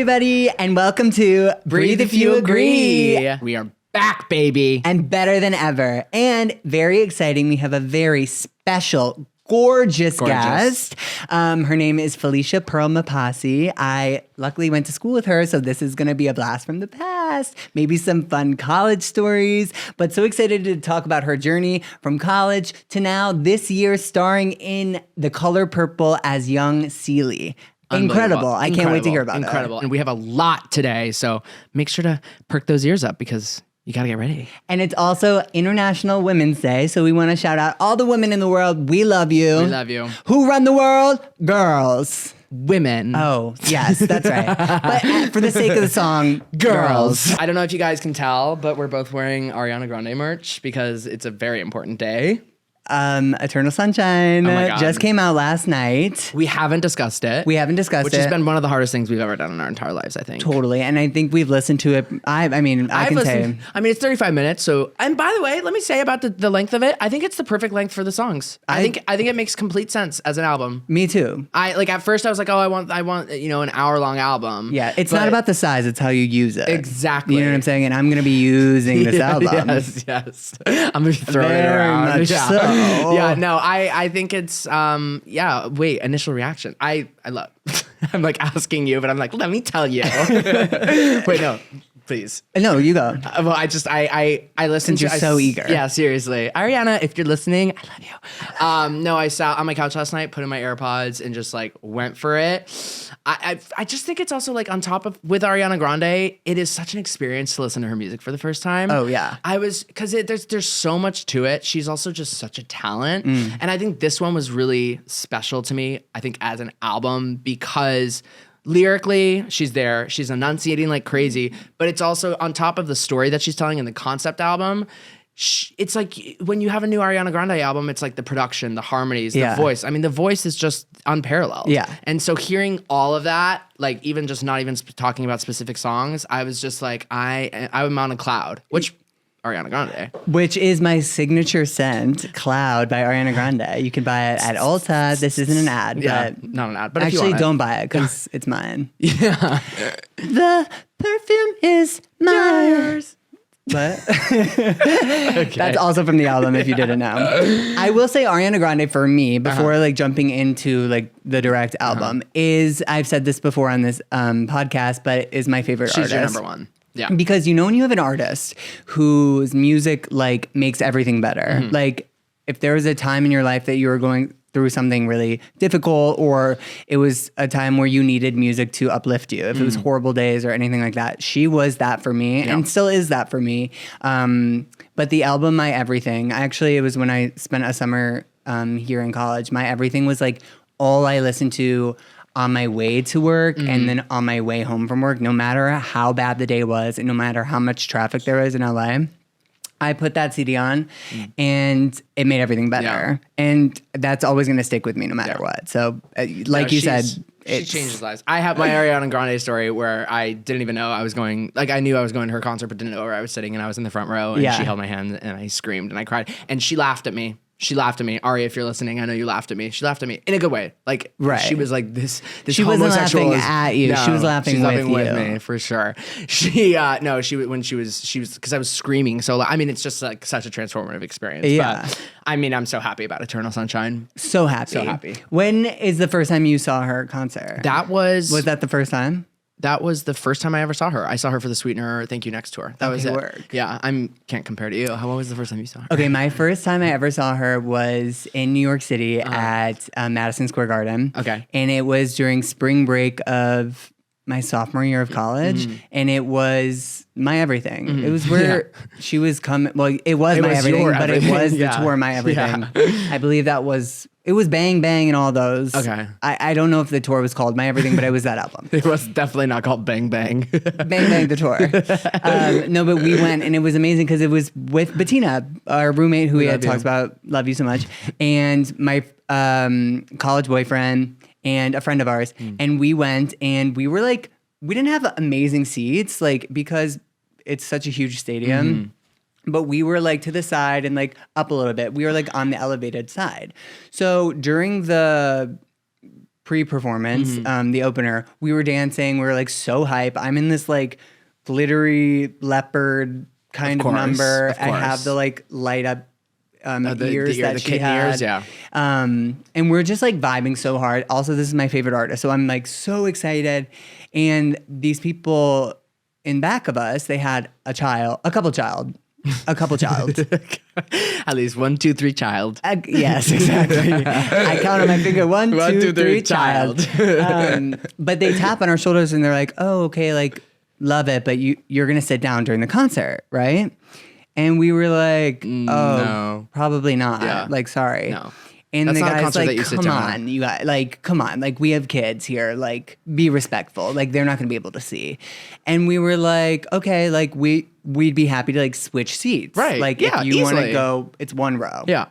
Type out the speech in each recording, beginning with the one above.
everybody, and welcome to Breathe If You Agree. We are back, baby. And better than ever. And very exciting, we have a very special, gorgeous guest. Her name is Phylicia Pearl Mpasi. I luckily went to school with her, so this is going to be a blast from the past. Maybe some fun college stories, but so excited to talk about her journey from college to now this year starring in The Color Purple as Young Cellie. Incredible. I can't wait to hear about it. Incredible. And we have a lot today, so make sure to perk those ears up because you got to get ready. And it's also International Women's Day, so we want to shout out all the women in the world. We love you. We love you. Who run the world? Girls. Women. Oh, yes, that's right. But for the sake of the song, girls. I don't know if you guys can tell, but we're both wearing Ariana Grande merch because it's a very important day. Eternal Sunshine Oh my God. just came out last night. We haven't discussed it. Which has been one of the hardest things we've ever done in our entire lives, I think. Totally. And I think we've listened to it. I mean, it's 35 minutes. So, and by the way, let me say about the length of it. I think it's the perfect length for the songs. I think it makes complete sense as an album. Me too. At first I was like, oh, I want, an hour-long album. Yeah. It's not about the size. It's how you use it. Exactly. You know what I'm saying? And I'm going to be using this album. Yes. I'm going to be throwing it around. Much so. Yeah, no, I think it's, initial reaction. I love, I'm like asking you, but I'm like, let me tell you. Wait, no, please. No, you go. Well, I listen to. You're so eager. Yeah, seriously. Ariana, if you're listening, I love you. No, I sat on my couch last night, put in my AirPods and just like went for it. I just think it's also like on top of, with Ariana Grande, it is such an experience to listen to her music for the first time. Oh yeah. Because there's so much to it. She's also just such a talent. And I think this one was really special to me, I think as an album, because lyrically, she's there. She's enunciating like crazy, but it's also on top of the story that she's telling in the concept album. It's like when you have a new Ariana Grande album, it's like the production, the harmonies, the voice. I mean, the voice is just unparalleled. Yeah. And so hearing all of that, like even just not even talking about specific songs, I was just like, I'm on a cloud, which Ariana Grande. Which is my signature scent, Cloud by Ariana Grande. You can buy it at Ulta. This isn't an ad. Yeah, but not an ad. But actually, if you want don't buy it because it's mine. Yeah. The perfume is mine. But that's also from the album if you didn't know. I will say Ariana Grande for me, before like jumping into like the direct album, is, I've said this before on this podcast, but is my favorite artist. She's your number one. Yeah. Because when you have an artist whose music like makes everything better, like if there was a time in your life that you were going through something really difficult, or it was a time where you needed music to uplift you, if it was horrible days or anything like that, she was that for me and still is that for me. But the album, My Everything, it was when I spent a summer here in college, My Everything was like all I listened to on my way to work and then on my way home from work, no matter how bad the day was and no matter how much traffic there was in LA. I put that CD on and it made everything better. Yeah. And that's always going to stick with me no matter what. So like you said, she changes lives. I have my Ariana Grande story where I didn't even know I was going, like I knew I was going to her concert, but didn't know where I was sitting, and I was in the front row and she held my hand and I screamed and I cried and she laughed at me. Ari, if you're listening, I know you laughed at me. She laughed at me in a good way. Like, she was like, this she wasn't laughing at you. No, she was laughing with me for sure. Because I was screaming so loud. I mean, it's just like such a transformative experience. Yeah. But I mean, I'm so happy about Eternal Sunshine. So happy. When is the first time you saw her concert? Was that the first time? That was the first time I ever saw her. I saw her for the Sweetener Thank You Next tour. That was it. Work. Yeah, can't compare to you. What was the first time you saw her? Okay, my first time I ever saw her was in New York City at Madison Square Garden. Okay. And it was during spring break of my sophomore year of college, and it was My Everything. It was where she was coming. Well, it was My Everything, but it was the tour My Everything. I believe it was Bang Bang and all those. Okay. I don't know if the tour was called My Everything, but it was that album. It was definitely not called Bang Bang. Bang Bang the tour. No, but we went and it was amazing because it was with Bettina, our roommate who we had talked about, love you so much, and my college boyfriend and a friend of ours. And we went and we were like, we didn't have amazing seats, like because it's such a huge stadium. But we were like to the side and like up a little bit. We were like on the elevated side. So during the pre-performance, the opener, we were dancing. We were like so hype. I'm in this like glittery leopard kind of number. I have the like light up ears that she had. Ears, yeah. And we're just like vibing so hard. Also, this is my favorite artist, so I'm like so excited. And these people in back of us, they had a couple child. At least 1, 2, 3 child. Yes, exactly. I count on my finger. 1, 2, 3 child. But they tap on our shoulders and they're like, "Oh, okay, like love it, but you're gonna sit down during the concert, right?" And we were like, "Oh, no. Probably not. Yeah. Like, sorry." No. And That's the not a guy's concert like, that you sit "Come down on, you guys, like, come on, like, we have kids here, like, be respectful, like, they're not gonna be able to see." And we were like, "Okay, like, we'd be happy to like switch seats, Right? Like, Yeah, if you want to easily. go, it's one row, Yeah.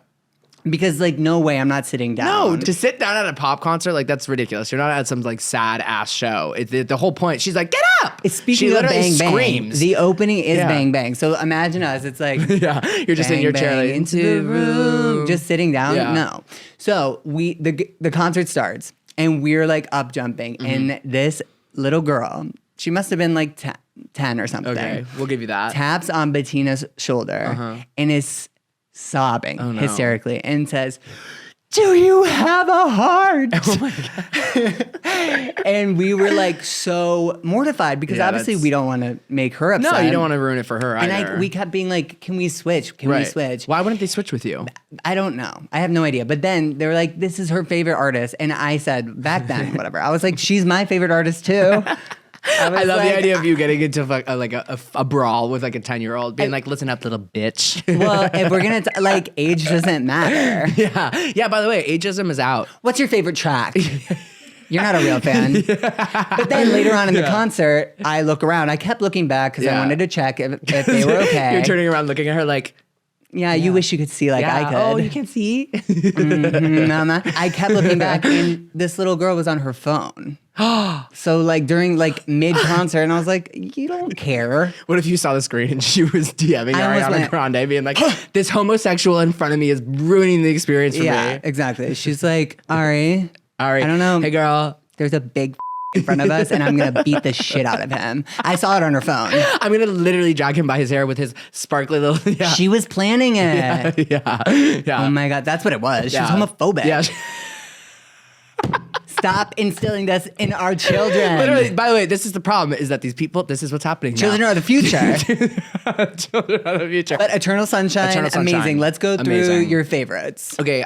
Because like, no way, I'm not sitting down. No, to sit down at a pop concert, like that's ridiculous. You're not at some like sad ass show. The whole point. She's like, get up. Speaking she of literally Bang Bang, screams. the opening is Yeah. Bang Bang. So imagine us. It's like, Yeah, you're just in bang, your chair, bang like, into the room, just sitting down. Yeah. No. So the concert starts and we're like up jumping, and this little girl, she must have been like 10 or something. Okay, we'll give you that. Taps on Bettina's shoulder and is sobbing hysterically and says, "Do you have a heart?" Oh my God. And we were like so mortified because obviously we don't want to make her upset. No, you don't want to ruin it for her either. And we kept being like, "Can we switch? Can we switch?" Why wouldn't they switch with you? I don't know. I have no idea. But then they were like, "This is her favorite artist." And I said, back then, whatever. I was like, "She's my favorite artist too." I love the idea of you getting into like a brawl with like a 10-year-old, being like, "Listen up, little bitch." Well, if we're gonna like, age doesn't matter. Yeah. By the way, ageism is out. What's your favorite track? You're not a real fan. But then later on in the concert, I look around. I kept looking back because I wanted to check if they were okay. You're turning around, looking at her like, yeah, you wish you could see like I could. Oh, you can see. Mama. I kept looking back, and this little girl was on her phone. So like during like mid-concert, and I was like, "You don't care." What if you saw the screen and she was DMing Ariana Grande, being like, "This homosexual in front of me is ruining the experience for Yeah, me." exactly. She's like, Ari, I don't know. Hey, girl. There's a big in front of us, and I'm gonna beat the shit out of him. I saw it on her phone. I'm gonna literally drag him by his hair with his sparkly little. Yeah. She was planning it. Yeah. Oh my God, that's what it was. She was homophobic. Yeah. Stop instilling this in our children. Literally, by the way, this is the problem: is that these people. This is what's happening. Children are the future. Children are the future. But Eternal Sunshine, amazing. Let's go through your favorites. Okay,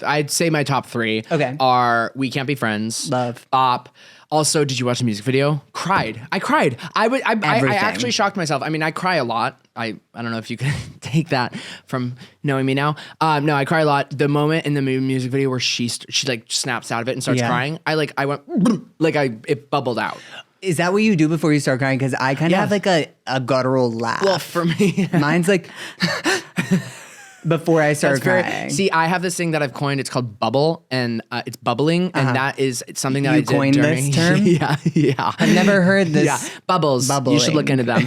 I'd say my top 3 are We Can't Be Friends. Love. Bop. Also, did you watch the music video? I cried. I actually shocked myself. I mean, I cry a lot. I don't know if you can take that from knowing me now. No, I cry a lot. The moment in the music video where she like snaps out of it and starts crying, I went like it bubbled out. Is that what you do before you start crying? Because I kind of have like a guttural laugh. Well, for me, mine's like before I start crying. See, I have this thing that I've coined. It's called bubble, and it's bubbling, and that is something that I did coined during this term. Yeah. I've never heard this. Yeah, bubbles. Bubbling. You should look into them.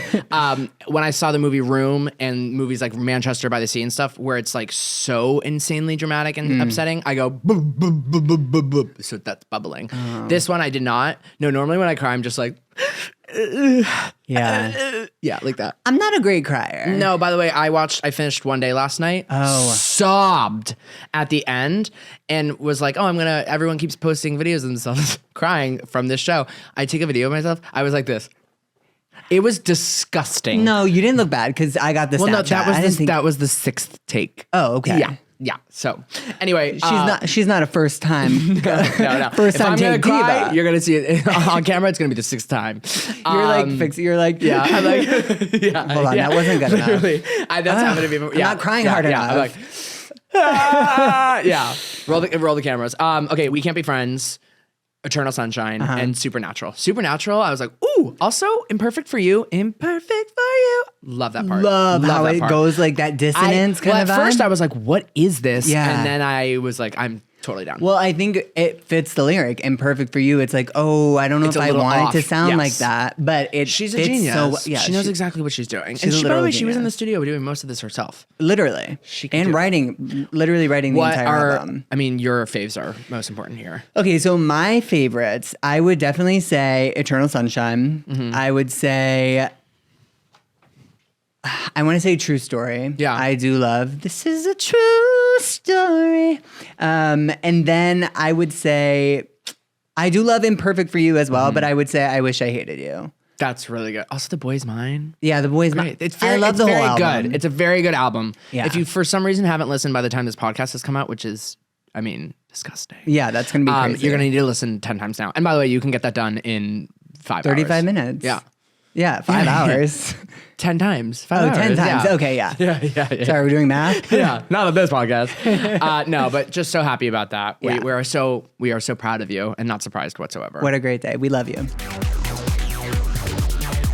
When I saw the movie Room and movies like Manchester by the Sea and stuff, where it's like so insanely dramatic and upsetting, I go boop, boop, boop, boop, boop, boop. So that's bubbling. This one I did not. No, normally when I cry, I'm just like. Yeah, like that. I'm not a great crier. No, by the way, I finished One Day last night. Oh. Sobbed at the end and was like, "Oh, everyone keeps posting videos of themselves crying from this show." I take a video of myself. I was like this. It was disgusting. No, you didn't look bad because I got the Snapchat. No, that was the 6th take. Oh, okay. Yeah. So anyway, she's not a first time. No. First time if I'm gonna take cry, diva. you're gonna see it on camera. It's gonna be the 6th time. You're like fixing. You're like Yeah, I'm like Hold on, that wasn't good enough. Literally, that's happened to me. I'm not crying hard enough. I'm like, yeah. Roll the cameras. Okay, We Can't Be Friends. Eternal Sunshine and Supernatural. Supernatural, I was like, ooh, also Imperfect for You. Imperfect for You. Love that part. Love how it goes like that dissonance kind of At vibe. first I was like, what is this? Yeah. And then I was like, I'm totally down. Well, I think it fits the lyric, and Perfect for You. It's like, oh, I don't know It's if a I little want off. it to sound Yes. like that, but She's a fits genius. So, yeah, she knows exactly what she's doing. she's And a she, by the way, literal she was in the genius. studio doing most of this herself. Literally. She could and do it. writing, literally writing the entire album. I mean, your faves are most important here. Okay, so my favorites, I would definitely say Eternal Sunshine. I would say, I want to say True Story. Yeah. I do love This Is a True Story. And then I would say, I do love Imperfect for You as well, but I would say I Wish I Hated You. That's really good. Also, The Boy's Mine. Yeah, The Boy's Great. Mine. I love the whole album. good. It's a very good album. Yeah. If you, for some reason, haven't listened by the time this podcast has come out, which is, I mean, disgusting. Yeah, that's going to be crazy. You're going to need to listen 10 times now. And by the way, you can get that done in 5 35 hours. minutes. Yeah. Yeah, 5 hours. 10 times. 5 Oh, hours. 10 times. Yeah. Okay, yeah. Yeah. Sorry, we're doing math? Yeah, not on this podcast. No, but just so happy about that. Yeah. We are so proud of you and not surprised whatsoever. What a great day. We love you.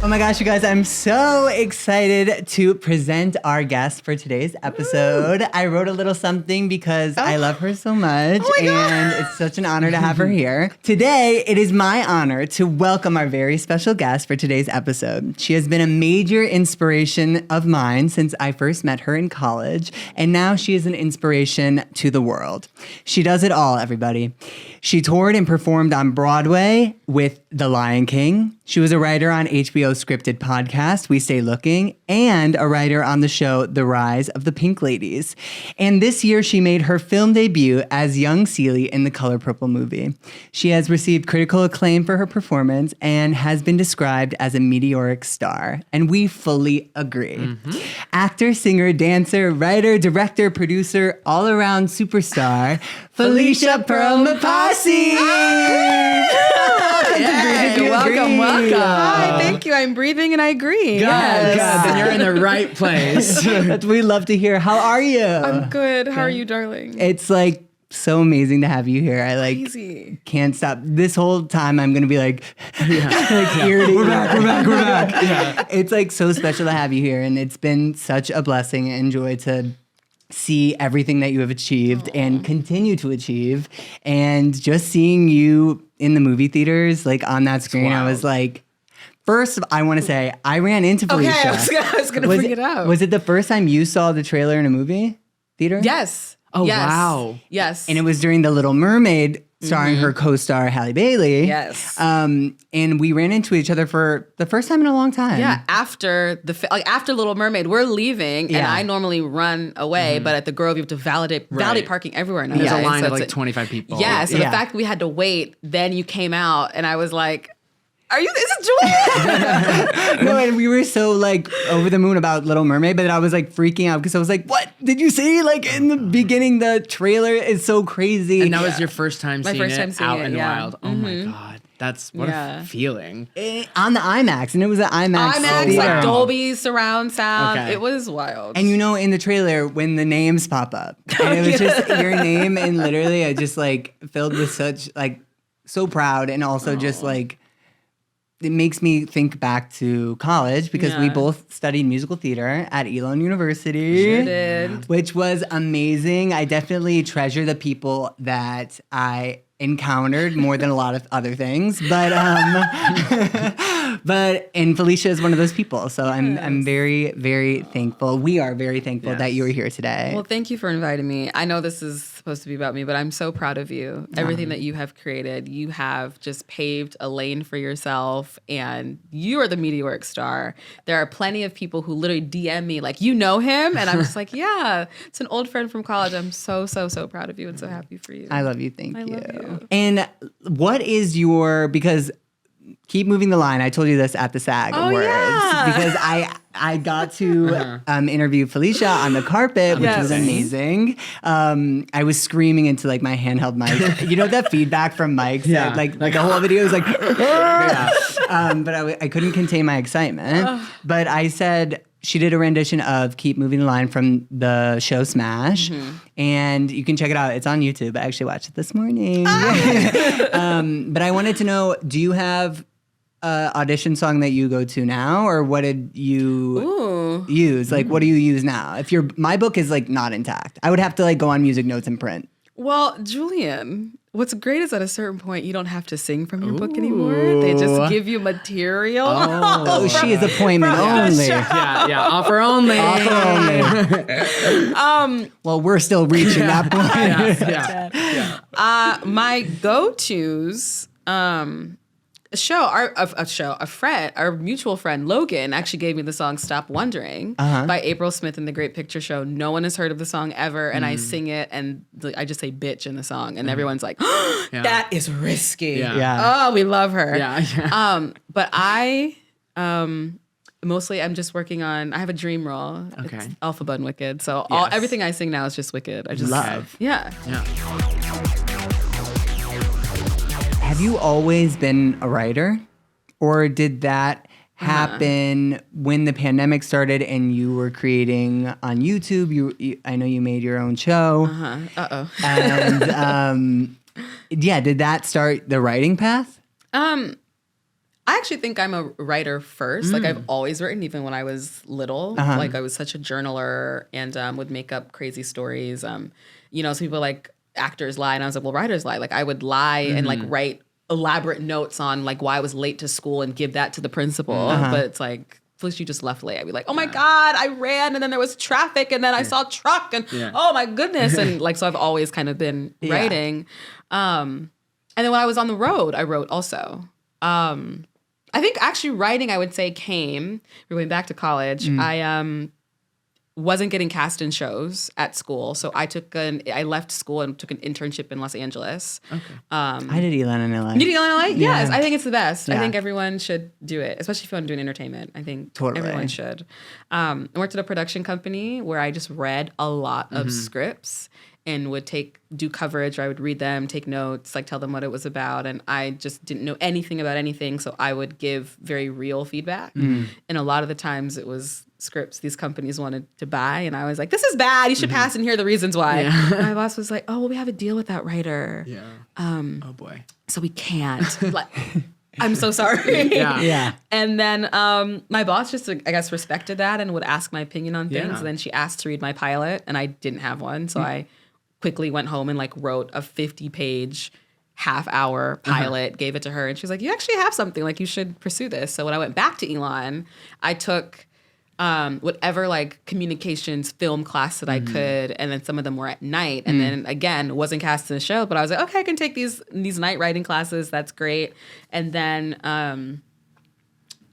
Oh my gosh, you guys, I'm so excited to present our guest for today's episode. I wrote a little something because I love her so much, and it's such an honor to have her here. Today, it is my honor to welcome our very special guest for today's episode. She has been a major inspiration of mine since I first met her in college, and now she is an inspiration to the world. She does it all, everybody. She toured and performed on Broadway with The Lion King. She was a writer on HBO's scripted podcast, We Stay Looking, and a writer on the show The Rise of the Pink Ladies. And this year, she made her film debut as Young Cellie in the Color Purple movie. She has received critical acclaim for her performance and has been described as a meteoric star. And we fully agree. Actor, singer, dancer, writer, director, producer, all-around superstar, Phylicia Pearl Mpasi. Welcome. Hi, thank you. I'm breathing and I agree. Good. Then you're in the right place. That's what we love to hear. How are you? I'm good. How are you, darling? It's like so amazing to have you here. I like Easy. can't stop. This whole time I'm gonna be like, like ear to ear. We're back. Yeah. It's like so special to have you here, and it's been such a blessing and joy to see everything that you have achieved and continue to achieve. And just seeing you in the movie theaters, like on that screen, I was like, first, I want to say, I ran into Phylicia. Okay, I was gonna bring it up. Was it the first time you saw the trailer in a movie theater? Yes. Oh, Yes. wow. Yes. And it was during The Little Mermaid, starring her co-star Halle Bailey. Yes. And we ran into each other for the first time in a long time. yeah, after after Little Mermaid, we're leaving, and Yeah. I normally run away, but at the Grove you have to validate parking everywhere now. There's a line So of it's like 25 people. Yeah, so Yeah. the fact that we had to wait, then you came out, and I was like, "Are you? Is it Julia?" No, and we were so like over the moon about Little Mermaid, but I was like freaking out because I was like, "What did you see?" Like in the beginning, the trailer is so crazy. And that was your first time My seeing first it time seeing out it, in the yeah. wild. Oh my God. That's what Yeah. a feeling. On the IMAX, and it was an IMAX. IMAX, theater. like Dolby surround sound. Okay. It was wild. And you know, in the trailer, when the names pop up, and it was just your name, and literally, I just like filled with such like so proud, and also just like. It makes me think back to college because we Yeah. both studied musical theater at Elon University. Sure did. Which was amazing. I definitely treasure the people that I encountered more than a lot of other things. But and Phylicia is one of those people. So I'm very, very thankful. We are very thankful that you were here today. Well, thank you for inviting me. I know this is supposed to be about me, but I'm so proud of you. Everything that you have created, you have just paved a lane for yourself, and you are the meteoric star. There are plenty of people who literally DM me like, "You know him?" And I'm just like, "Yeah, it's an old friend from college." I'm so proud of you and so happy for you. I love you. Thank you. love you. And what is because keep moving the line. I told you this at the SAG Awards yeah. because I got to interview Phylicia on the carpet, which was Yes. amazing. I was screaming into like my handheld mic. You know that feedback from mics? Yeah. Like the whole video was like, but I couldn't contain my excitement. But I said. She did a rendition of Keep Moving the Line from the show Smash. And you can check it out. It's on YouTube. I actually watched it this morning. But I wanted to know, do you have an audition song that you go to now? Or what did you use? Like, what do you use now? My book is like not intact. I would have to like go on Music Notes and print. Well, Julian, what's great is at a certain point, you don't have to sing from your book anymore. They just give you material. Oh, she is appointment only. Yeah. Offer only. Well, we're still reaching that point. My go-tos, a friend, our mutual friend Logan actually gave me the song "Stop Wondering" by April Smith in the Great Picture Show. No one has heard of the song ever, and I sing it, and I just say "bitch" in the song, and everyone's like, "That is risky." Yeah. Oh, we love her. Yeah. But I mostly I'm just working on. I have a dream role. Okay. It's Elphaba and Wicked. So Yes. everything I sing now is just Wicked. I just Love. Yeah. Have you always been a writer? Or did that happen when the pandemic started and you were creating on YouTube? I know you made your own show. And did that start the writing path? I actually think I'm a writer first. Like I've always written, even when I was little. Like I was such a journaler and would make up crazy stories. Some people like actors lie, and I was like, well, writers lie. Like I would lie and like write elaborate notes on like why I was late to school and give that to the principal. But it's like, Phylicia, you just left late. I'd be like, oh my God, I ran and then there was traffic and then I saw a truck and oh my goodness. And like, so I've always kind of been writing. And then when I was on the road, I wrote also. I think actually writing, I would say, came, we're going back to college. I wasn't getting cast in shows at school. So I left school and took an internship in Los Angeles. Okay. I did Elon in LA. You did Elon in LA? Yeah. Yes, I think it's the best. Yeah. I think everyone should do it, especially if you want to do an entertainment. I think everyone should. I worked at a production company where I just read a lot of scripts and would do coverage, or I would read them, take notes, like tell them what it was about. And I just didn't know anything about anything. So I would give very real feedback. And a lot of the times it was scripts these companies wanted to buy. And I was like, this is bad. You should pass and here are the reasons why. Yeah. My boss was like, oh, well, we have a deal with that writer. Yeah. Oh boy. So we can't. Like, I'm so sorry. Yeah. And then my boss just, I guess, respected that and would ask my opinion on things. Yeah. And then she asked to read my pilot, and I didn't have one. So I quickly went home and like wrote a 50-page half-hour pilot, gave it to her, and she was like, you actually have something. Like, you should pursue this. So when I went back to Elon, I took whatever like communications film class that I could, and then some of them were at night, and then again wasn't cast in the show, but I was like, okay, I can take these night writing classes. That's great. And then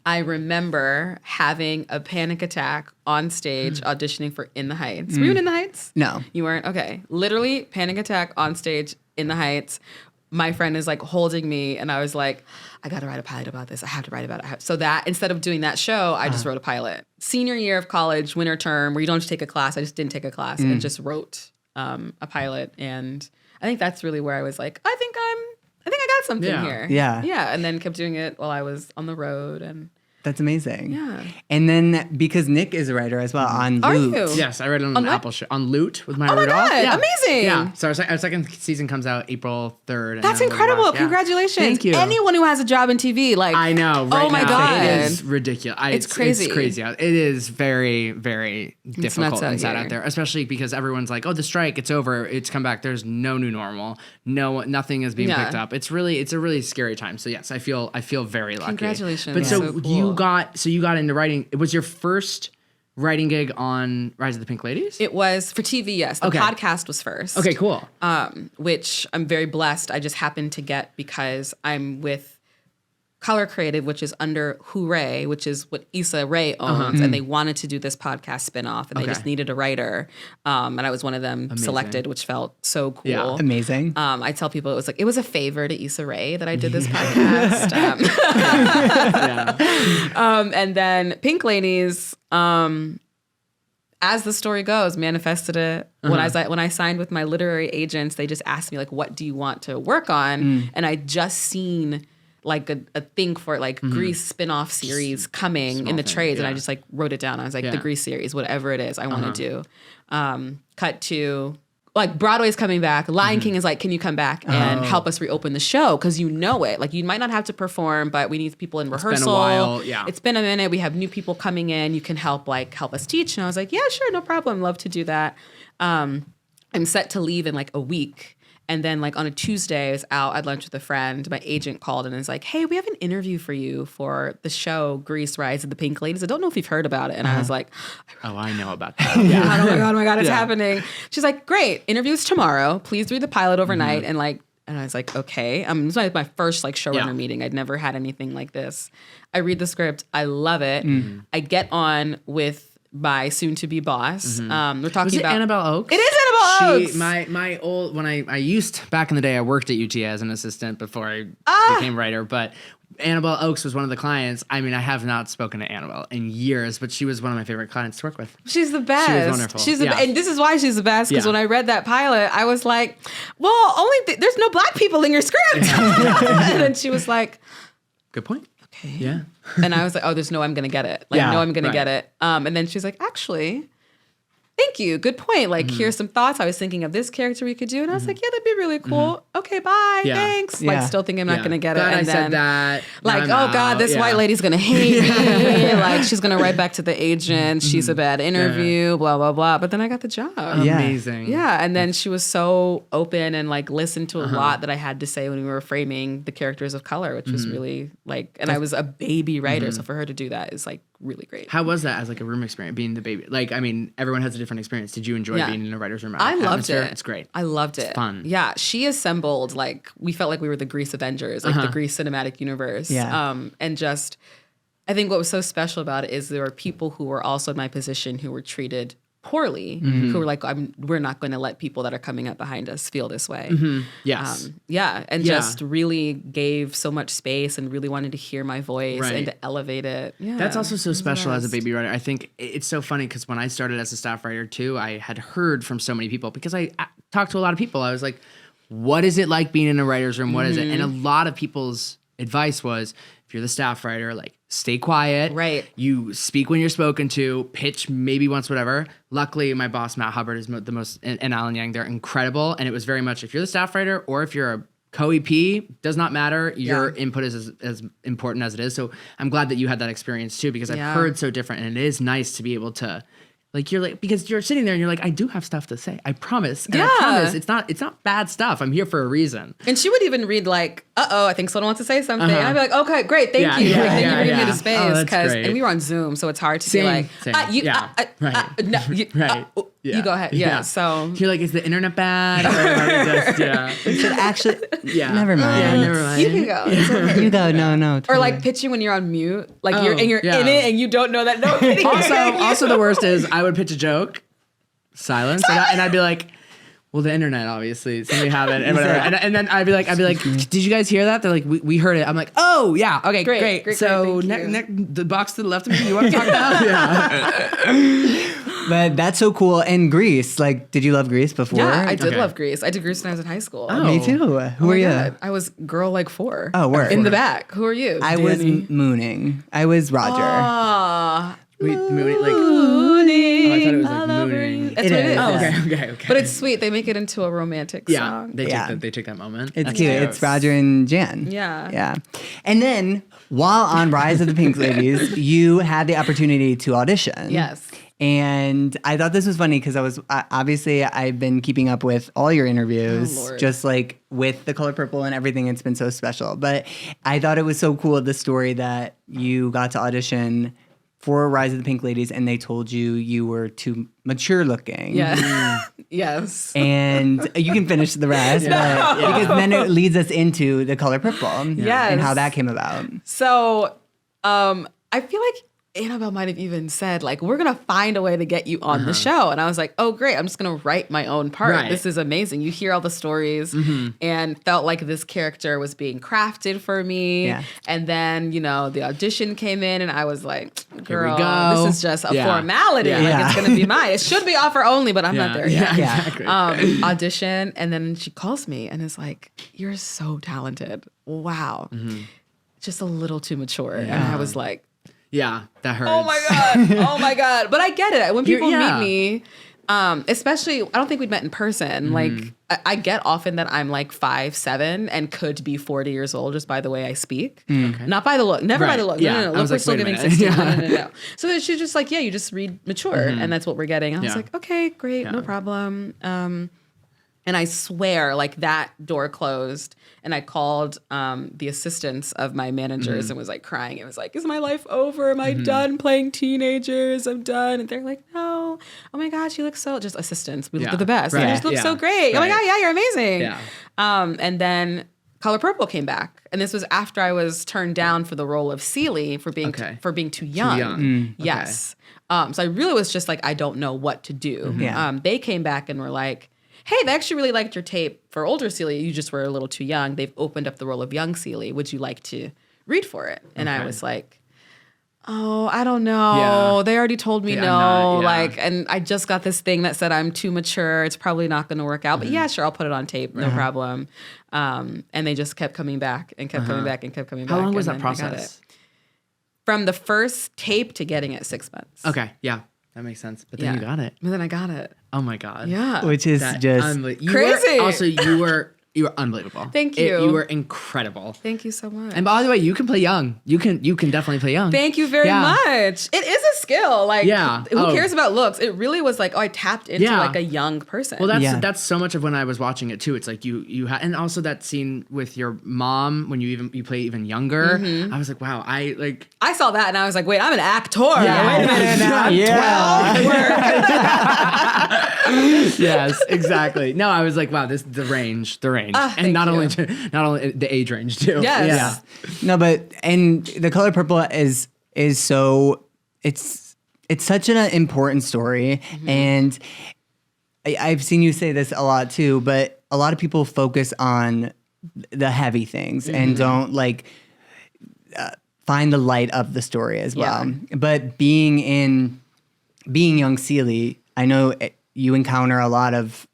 I remember having a panic attack on stage auditioning for In the Heights. Were you in the Heights? No. You weren't? Okay. Literally panic attack on stage in the Heights. My friend is like holding me, and I was like, I got to write a pilot about this. I have to write about it. So that instead of doing that show, I just wrote a pilot. Senior year of college, winter term, where you don't have to take a class. I just didn't take a class and just wrote a pilot. And I think that's really where I was like, I think I got something here. Yeah. Yeah. And then kept doing it while I was on the road. And That's amazing. Yeah. And then because Nick is a writer as well on Are Loot. you? Yes, I read it on an what? Apple show. On Loot with Maya Oh my Rudolph. God, Yeah. amazing. Yeah. So our second season comes out April 3rd. and That's then we'll be incredible. back. Yeah. Congratulations. Thank you. Anyone who has a job in TV, like, I know. Right oh my now, God. It is ridiculous. It's crazy. It's crazy. It is very, very difficult nuts out and sad here. out there, especially because everyone's like, oh, the strike, it's over. It's come back. There's no new normal. Nothing is being Yeah. picked up. It's a really scary time. So yes, I feel very lucky. Congratulations. But Yeah. so So cool. you got into writing. It was your first writing gig on Rise of the Pink Ladies? It was for TV, yes. The Okay. podcast was first. Okay, cool. Which I'm very blessed. I just happened to get because I'm with Color Creative, which is under Hooray, which is what Issa Rae owns, and they wanted to do this podcast spinoff, and they just needed a writer, and I was one of them selected, which felt so cool. Yeah. Amazing. I tell people it was a favor to Issa Rae that I did this podcast. And then Pink Ladies, as the story goes, manifested it. When I signed with my literary agents, they just asked me, like, what do you want to work on? And I just seen like a thing for like Grease spinoff series coming in the trades. And I just like wrote it down. I was like, the Grease series, whatever it is I want to do. Cut to like Broadway's coming back. Lion King is like, can you come back and help us reopen the show? Because you know it. Like you might not have to perform, but we need people in rehearsal. It's been a while. Yeah. It's been a minute. We have new people coming in. You can help us teach. And I was like, yeah, sure, no problem. Love to do that. I'm set to leave in like a week. And then like on a Tuesday, I was out at lunch with a friend. My agent called and was like, hey, we have an interview for you for the show Grease Rise of the Pink Ladies. I don't know if you've heard about it. And I was like, Oh, I know about that. oh my God, it's happening. She's like, great, interview's tomorrow. Please read the pilot overnight. And I was like, okay. It was my first like showrunner meeting. I'd never had anything like this. I read the script. I love it. I get on with my soon-to-be boss. We're talking about Annabelle Oakes. It is Annabelle Oakes. My old when I used back in the day, I worked at UT as an assistant before I became writer. But Annabelle Oakes was one of the clients. I mean, I have not spoken to Annabelle in years, but she was one of my favorite clients to work with. She's the best. She was wonderful. And this is why she's the best, because when I read that pilot, I was like, well, there's no black people in your script. And then she was like, good point. okay. Yeah. And I was like, oh, there's no, I'm going to get it. Like, no, I'm going to get it. And then she's like, actually, thank you. Good point. Like, here's some thoughts. I was thinking of this character we could do. And I was like, yeah, that'd be really cool. Okay, bye. Thanks. Like, still thinking I'm not going to get it. Glad And I then, said that. like, oh God, this white lady's going to hate me. Like, she's going to write back to the agent. She's a bad interview, blah, blah, blah. But then I got the job. Amazing. Yeah. And then she was so open and like listened to a lot that I had to say when we were framing the characters of color, which was really like, and I was a baby writer. So for her to do that is like really great. How was that as like a room experience, being the baby? Like, I mean, everyone has a different experience. Did you enjoy being in a writer's room? I loved it. It's great. I loved it. It's fun. Yeah. She assembled, like, we felt like we were the Grease Avengers, like the Grease cinematic universe. Yeah. And just, I think what was so special about it is there were people who were also in my position who were treated poorly, who were like, we're not going to let people that are coming up behind us feel this way. Yes. Just really gave so much space and really wanted to hear my voice and to elevate it. Yeah, That's also so special as a baby writer. I think it's so funny because when I started as a staff writer too, I had heard from so many people because I talked to a lot of people. I was like, what is it like being in a writer's room? What is it? And a lot of people's advice was, if you're the staff writer, like, stay quiet. Right. You speak when you're spoken to, pitch maybe once, whatever. Luckily, my boss, Matt Hubbard, is the most, and Alan Yang, they're incredible. And it was very much, if you're the staff writer or if you're a co-EP, does not matter. Your input is as important as it is. So I'm glad that you had that experience too, because I've heard so different. And it is nice to be able to, like, you're like, because you're sitting there and you're like, I do have stuff to say. I promise. And I promise it's not bad stuff. I'm here for a reason. And she would even read like, I think someone wants to say something. And I'd be like, okay, great, thank you. Yeah, like, thank you for giving me the Oh, space. that's great. And we were on Zoom, so it's hard to be like, you go ahead. Yeah. So you're like, is the internet bad? Or just, Actually, never mind. Yeah, never mind. you can go. It's okay. You go. No. Or Totally. like pitching when you're on mute, like you're in it and you don't know that no. Also the worst is I would pitch a joke, silence, and I'd be like, well, the internet, obviously, somebody have it, and whatever. And then I'd be like, did you guys hear that? They're like, we heard it. I'm like, oh yeah, okay, great. So the box to the left of me, you want to talk now? But that's so cool. And Grease, like, did you love Grease before? Yeah, I did love Grease. I did Grease when I was in high school. Oh, me too. Who are you? God. I was girl like 4. Oh, word. In the back. Who are you? I was mooning. I was Roger. Wait, mooning, like. Mooning. Oh, I thought it was like mooning. That's what it is. Oh, okay. But it's sweet. They make it into a romantic song. They take that moment. It's cute. It's Roger and Jan. Yeah. And then while on Rise of the Pink Ladies, you had the opportunity to audition. Yes. And I thought this was funny because obviously I've been keeping up with all your interviews, just like with The Color Purple and everything. It's been so special. But I thought it was so cool, the story that you got to audition for Rise of the Pink Ladies and they told you were too mature looking. Yeah. Yes. And you can finish the rest, because then it leads us into The Color Purple and how that came about. So I feel like Annabelle might have even said, like, we're going to find a way to get you on the show. And I was like, oh, great. I'm just going to write my own part. Right. This is amazing. You hear all the stories and felt like this character was being crafted for me. Yeah. And then, the audition came in and I was like, girl, this is just a formality. Yeah. Like, it's going to be mine. It should be offer only, but I'm not there yet. Yeah. Exactly. Audition. And then she calls me and is like, you're so talented. Wow. Just a little too mature. Yeah. And I was like, yeah, that hurts. Oh my God. But I get it. When people meet me, especially, I don't think we'd met in person. Like, I get often that I'm like 5'7" and could be 40 years old just by the way I speak. Okay. Not by the look. Never by the look. No. Look, we're still giving 16. No. So then she's just like, you just read mature. And that's what we're getting. I was like, okay, great. No problem. And I swear, like, that door closed, and I called the assistants of my managers and was like crying. It was like, is my life over? Am I done playing teenagers? I'm done. And they're like, no. Oh my God, she looks so, just assistants. We look the best. Right. You just look so great. Oh my God, yeah, you're amazing. Yeah. And then Color Purple came back. And this was after I was turned down for the role of Cellie for being too young. Yes. So I really was just like, I don't know what to do. They came back and were like, hey, they actually really liked your tape for older Cellie. You just were a little too young. They've opened up the role of Young Cellie. Would you like to read for it? And I was like, oh, I don't know. They already told me no. Like, and I just got this thing that said I'm too mature. It's probably not going to work out. But yeah, sure, I'll put it on tape. No problem. And they just kept coming back and kept coming back and kept coming back. How long was that process? From the first tape to getting it, 6 months. Okay, yeah. That makes sense. But then you got it. But then I got it. Oh my God. Yeah. Which is just crazy. You were unbelievable. Thank you. You were incredible. Thank you so much. And by the way, you can play young. You can definitely play young. Thank you very much. It is a skill. Like, who cares about looks? It really was like, I tapped into like a young person. Well, that's so much of when I was watching it too. It's like you had, and also that scene with your mom when you play even younger. I was like, wow, I saw that and I was like, wait, I'm an actor. Yeah. Wait a minute now. Yes, exactly. No, I was like, wow, this the range, and not only the age range too. Yes. Yeah. No, but and the Color Purple is so it's such an important story, and I've seen you say this a lot too. But a lot of people focus on the heavy things and don't find the light of the story as well. But being Young Cellie, I know you encounter a lot of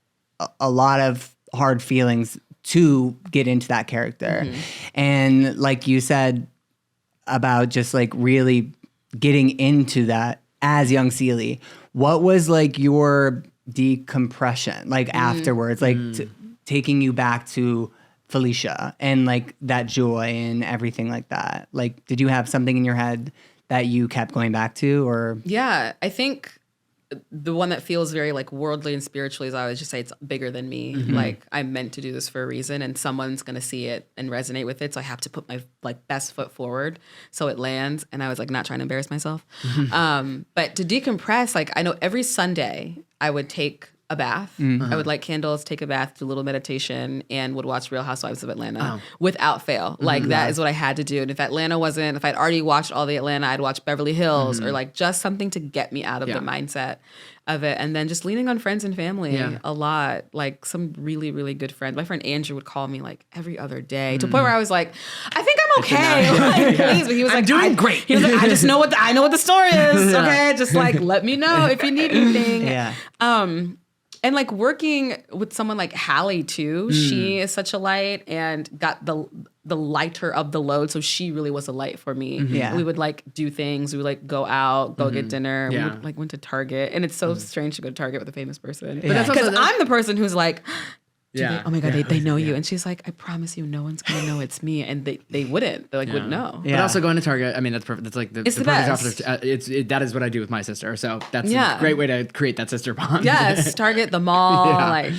hard feelings to get into that character. And like you said about just like really getting into that as Young Cellie, what was like your decompression like afterwards, like taking you back to Phylicia and like that joy and everything like that? Like, did you have something in your head that you kept going back to? Or yeah, I think the one that feels very like worldly and spiritually is I always just say it's bigger than me. Like, I'm meant to do this for a reason, and someone's gonna see it and resonate with it. So I have to put my like best foot forward so it lands. And I was like not trying to embarrass myself. But to decompress, like I know every Sunday I would take a bath. I would light candles, take a bath, do a little meditation, and would watch Real Housewives of Atlanta without fail. Like that is what I had to do. And if I'd already watched all the Atlanta, I'd watch Beverly Hills or like just something to get me out of the mindset of it. And then just leaning on friends and family a lot. Like some really, really good friends. My friend Andrew would call me like every other day to the point where I was like, I think I'm okay. Like, please. But he was like, doing great. He was like, I know what the story is. Okay. Just like, let me know if you need anything. And like working with someone like Hallie too, she is such a light and got the lighter of the load. So she really was a light for me. Yeah. We would like do things. We would like go out, go get dinner. We would like went to Target. And it's so strange to go to Target with a famous person. But that's because I'm the person who's like, oh my God, they know you. And she's like, I promise you, no one's going to know it's me. And they wouldn't. They like wouldn't know. But also going to Target, I mean, that's perfect. That's like the perfect best. opposite. That is what I do with my sister. So that's a great way to create that sister bond. Yes, Target, the mall. Like.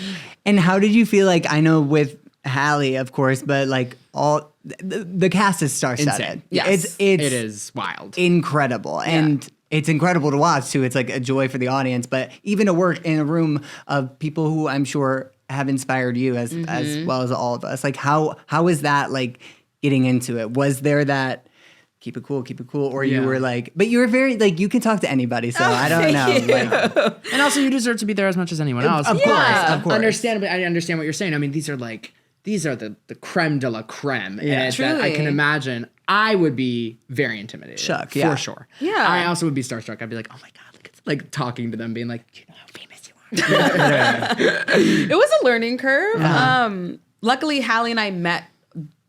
And how did you feel like, I know with Hallie, of course, but like all the cast is star-studded. Yes. It is wild. Incredible. And it's incredible to watch too. It's like a joy for the audience, but even to work in a room of people who I'm sure have inspired you as well as all of us. Like how is that like getting into it? Was there that keep it cool, or you were like, but you were very like, you can talk to anybody, so I don't know. Like, and also you deserve to be there as much as anyone else. Of course. Understandably, I understand what you're saying. I mean, these are the creme de la creme. Yeah. And that I can imagine I would be very intimidated. Shook, for sure. Yeah. I also would be starstruck. I'd be like, oh my God, look at, like talking to them, being like, you know how famous you are. It was a learning curve. Luckily, Hallie and I met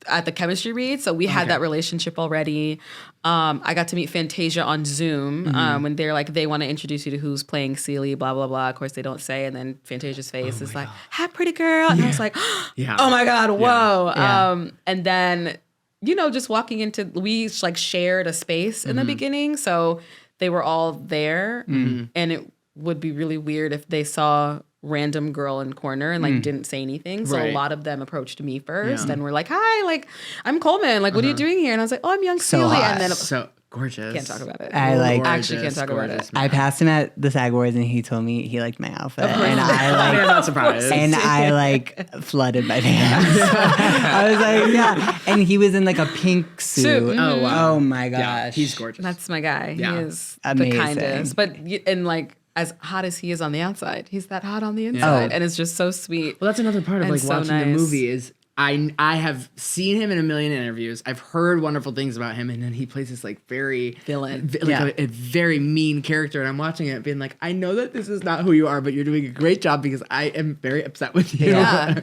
at the chemistry read, so we had that relationship already. I got to meet Fantasia on Zoom when they're like, they want to introduce you to who's playing Cellie, blah, blah, blah. Of course, they don't say. And then Fantasia's face is like, hi, pretty girl. And I was like, oh my God, whoa. And then, just walking into, we like shared a space in the beginning. So they were all there. And it would be really weird if they saw random girl in corner and like didn't say anything. So a lot of them approached me first and were like, "Hi, like I'm Coleman. Like, what are you doing here?" And I was like, "Oh, I'm Young Cellie." And then so gorgeous. can't talk about it. I like actually can't talk about it. I passed him at the SAG Awards and he told me he liked my outfit. And You're not surprised. And I like flooded my pants. I was like, yeah. And he was in like a pink suit. Oh, wow. Oh my gosh. Yeah, he's gorgeous. That's my guy. Yeah. He is Amazing. the kindest. But and like as hot as he is on the outside, he's that hot on the inside, and it's just so sweet. Well, that's another part of And like so watching the nice. movie is I have seen him in a million interviews. I've heard wonderful things about him, and then he plays this like very Villain. a very mean character. And I'm watching it, being like, I know that this is not who you are, but you're doing a great job because I am very upset with you. Yeah.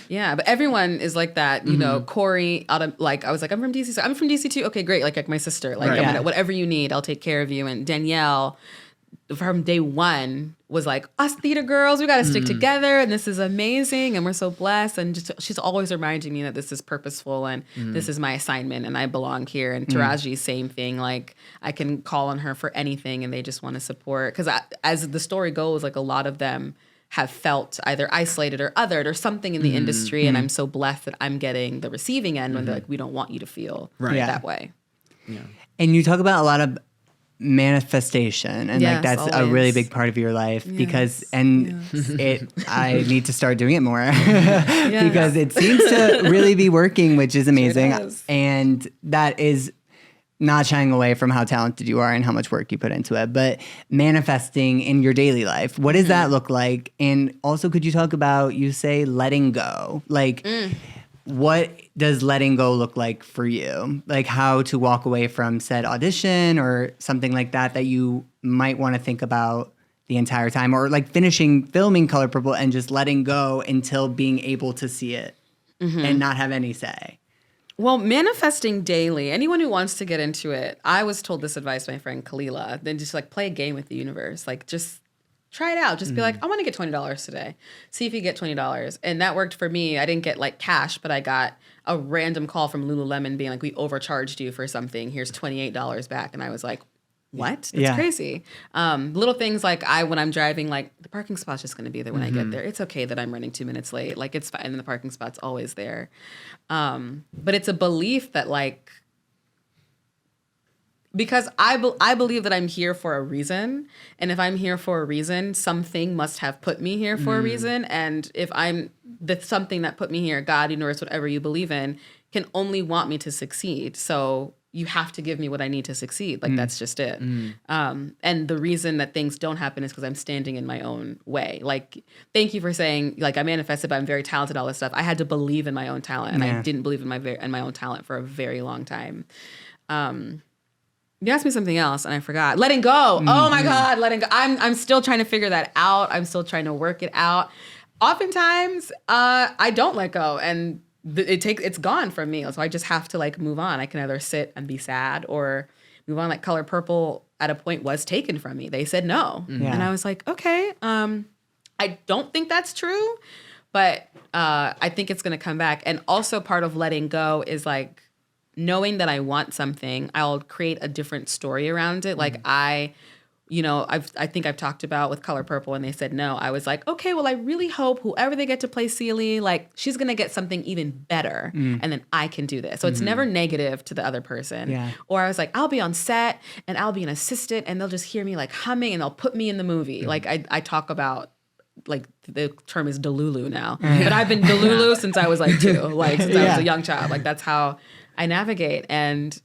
Yeah, but everyone is like that. You know, Corey, I was like, I'm from DC. So I'm from DC too. Okay, great. Like my sister. Like, Right. I'm Yeah. gonna, whatever you need, I'll take care of you. And Danielle, from day one, was like, us theater girls, we got to stick together. And this is amazing. And we're so blessed. And just, she's always reminding me that this is purposeful and this is my assignment and I belong here. And Taraji, same thing. Like, I can call on her for anything and they just want to support. Because as the story goes, like a lot of them have felt either isolated or othered or something in the industry. And I'm so blessed that I'm getting the receiving end when they're like, we don't want you to feel that way. Yeah. And you talk about a lot of manifestation and like Yes, that's a always. really big part of your life because I need to start doing it more because it seems to really be working, which is amazing. does. And that is not shying away from how talented you are and how much work you put into it, but manifesting in your daily life, what does that look like? And also, could you talk about, you say letting go, like what does letting go look like for you? Like how to walk away from said audition or something like that that you might want to think about the entire time, or like filming Color Purple and just letting go until being able to see it and not have any say. Well, manifesting daily, anyone who wants to get into it, I was told this advice by my friend Kalila, then just like play a game with the universe. Like just try it out. Just be like, I want to get $20 today. See if you get $20. And that worked for me. I didn't get like cash, but I got a random call from Lululemon being like, we overcharged you for something. Here's $28 back. And I was like, what? That's crazy. Little things like when I'm driving, like the parking spot's just going to be there when I get there. It's okay that I'm running 2 minutes late. Like it's fine. And the parking spot's always there. But it's a belief that like, because I believe that I'm here for a reason. And if I'm here for a reason, something must have put me here for a reason. And if I'm the something that put me here, God, universe, whatever you believe in, can only want me to succeed. So you have to give me what I need to succeed. Like, that's just it. And the reason that things don't happen is because I'm standing in my own way. Like, thank you for saying, like, I manifested, but I'm very talented, all this stuff. I had to believe in my own talent. And I didn't believe in my own talent for a very long time. You asked me something else and I forgot. Letting go. Oh my God, letting go. I'm still trying to figure that out. I'm still trying to work it out. Oftentimes, I don't let go and it's gone from me. So I just have to like move on. I can either sit and be sad or move on. Like Color Purple at a point was taken from me. They said no. And I was like, okay, I don't think that's true, but I think it's going to come back. And also part of letting go is like, knowing that I want something, I'll create a different story around it. Like I think I've talked about with Color Purple when they said no, I was like, okay, well, I really hope whoever they get to play Cellie, like she's going to get something even better and then I can do this. So it's never negative to the other person. Yeah. Or I was like, I'll be on set and I'll be an assistant and they'll just hear me like humming and they'll put me in the movie. Like I talk about, like the term is Delulu now, but I've been Delulu since I was like 2, like since I was a young child. Like that's how I navigate. And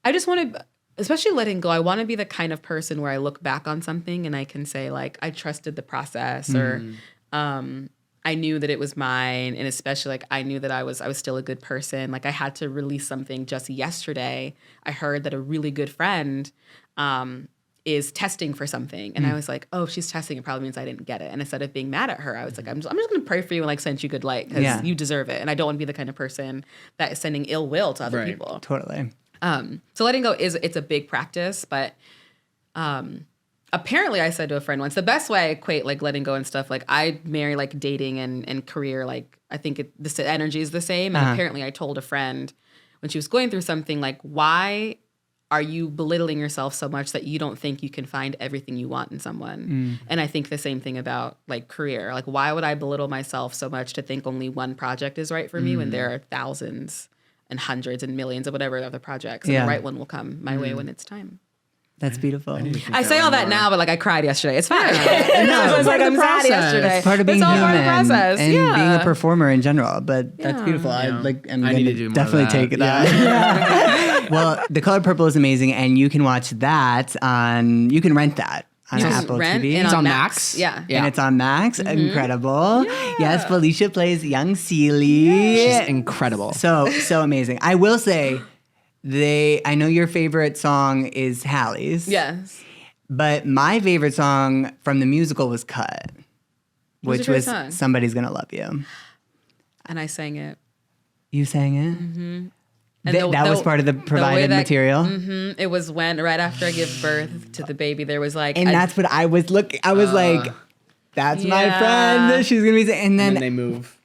I just want to, especially letting go, I want to be the kind of person where I look back on something and I can say like, I trusted the process or I knew that it was mine. And especially like, I knew that I was still a good person. Like I had to release something just yesterday. I heard that a really good friend, is testing for something. And I was like, oh, she's testing. It probably means I didn't get it. And instead of being mad at her, I was like, I'm just going to pray for you and like send you good light because you deserve it. And I don't want to be the kind of person that is sending ill will to other people. Totally. So letting go it's a big practice, but apparently I said to a friend once, the best way I equate like letting go and stuff, like I marry like dating and career, like I think the energy is the same. And apparently I told a friend when she was going through something like, why are you belittling yourself so much that you don't think you can find everything you want in someone? And I think the same thing about like career. Like, why would I belittle myself so much to think only one project is right for me when there are thousands and hundreds and millions of whatever other projects, and the right one will come my way when it's time. That's beautiful. I say all that now, but like I cried yesterday. It's fine. No, it's like I'm sad yesterday. It's part of being all human part of the process. and being a performer in general. But that's beautiful. Yeah. I'm I going need to to do more definitely of that. take that. Well, The Color Purple is amazing, and you can watch that on. You can rent that on Apple TV. And It's on Max. Max? Yeah. And it's on Max. Incredible. Yes, Phylicia plays Young Cellie. She's incredible. So amazing. I will say, I know your favorite song is Hallie's. Yes. But my favorite song from the musical was Cut, What's which your was favorite song? Somebody's Gonna Love You. And I sang it. You sang it? And That was part of the provided material? It was right after I give birth to the baby, there was like... And that's what I was looking. I was like, that's my friend. She's going to be saying. And And then they move.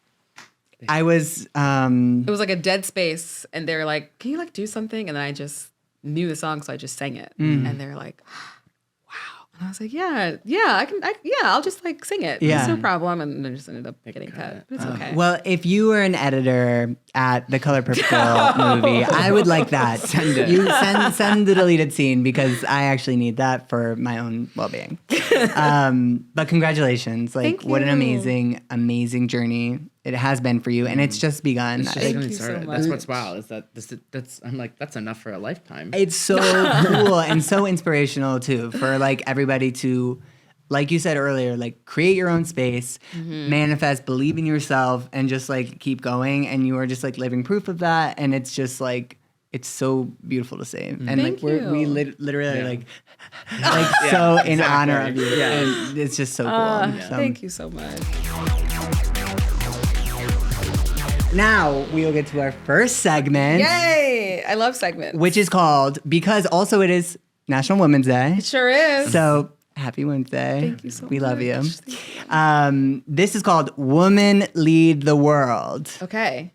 I was... It was like a dead space, and they were like, can you like do something? And then I just knew the song, so I just sang it. And they're like, wow. And I was like, I'll just like sing it. Yeah. It's no problem. And then just ended up getting cut. But it's okay. Well, if you were an editor at the Color Purple movie, I would like that. Send it. You send the deleted scene because I actually need that for my own well-being. But congratulations! Like, Thank what an you. amazing journey it has been for you, and it's just begun. Thank Getting you so started. much. That's what's wild. Is that that's I'm like, that's enough for a lifetime. It's so cool and so inspirational too for like everybody to, like you said earlier, like create your own space, manifest, believe in yourself, and just like keep going. And you are just like living proof of that. And it's just like, it's so beautiful to see. And Thank like we you. literally like so in honor of you. Yeah. And it's just so cool. So Thank you so much. now we will get to our first segment, Yay! I love segments. which is called, because also it is National Women's Day. It sure is. So happy Wednesday. Thank you so We love you. much. Thank This is called Women Lead the World. Okay.